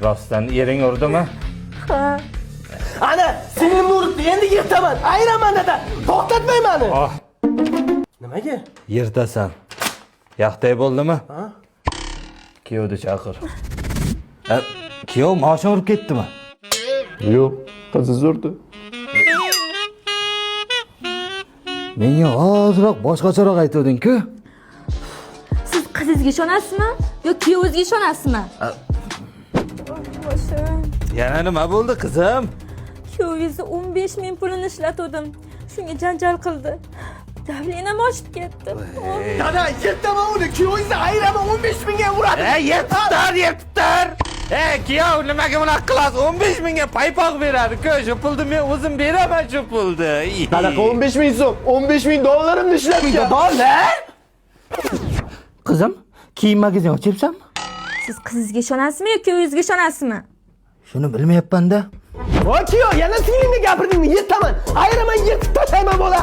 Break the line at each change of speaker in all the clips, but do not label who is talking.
Rostdan ering urdimi?
Ha.
Ana, singlimni uribdi, endi yirtaman. Ayiraman dada. To'xtatmay meni.
Oh,
Nimaga?
yirtasan. Yaxtay bo'ldimi?
Ha?
Kuyovni chaqir. Kuyov moshini urib ketdimi?
Yo'q, qiziz urdi.
Menga ozroq boshqacharoq aytding-ku.
Siz qizingizga ishonasizmi yo kuyovingizga ishonasizmi? Boshim.
Yana nima bo'ldi, qizim?
Kuyovingizni 15 ming pulini ishlatdim. Shunga janjal qildi. Davlenam oshib ketdi.
Dada, yirtaman uni. Kuyovingizni ayiraman 15 mingga uradi.
Yetibdir. Kuyov nimaga bunaqa qilasiz? 15 mingga paypoq beradi-ku. Shu pulni men o'zim beraman shu pulni.
Qanaqa 15 ming so'm? 15 ming dollarimni ishlatgan.
Dollar? Qizim, kiyim magazin ochibsanmi?
Siz qizingizga ishonasizmi yo kuyovingizga ishonasizmi?
Shuni bilmayapman-da.
Voy kuyo, yana singlimga gapirdingmi? Yirtaman. Ayiraman, yirtib tashlayman bola.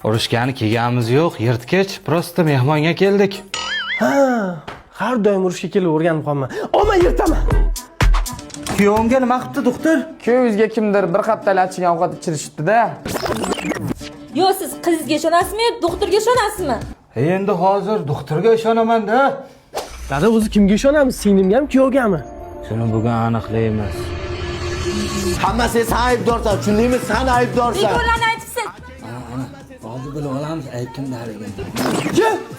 Urushgani kelganimiz yo'q, yirtgich, prosta mehmonga keldik.
Ha, har doim urushga kelib o'rganib qolman. Omma yirtaman.
Kuyovimga nima qilibdi, doktor?
Kuyovingizga kimdir bir haftalachgan ovqat ichirishibdi-da.
Yo siz qizingizga ishonasizmi yo doktorga ishonasizmi?
Endi hozir doktorga ishonaman-da.
Dada, o'zi kimga ishonamiz? Singlimgami, kuyovgami?
Shuni bugun aniqlaymiz.
Hammasi sen aybdorsan, tushundingmi? Sen aybdorsan.
Bego'larni aytibsiz.
Hozir bilib olamiz, aytdimdariga.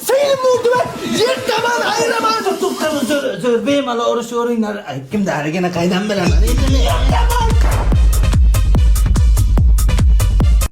Singlimni urdi-ku. Yirtaman, ayiraman.
To'xtang, zo'r bemalol urush o'ringlar. Aytdimdarigini qaydan bilaman?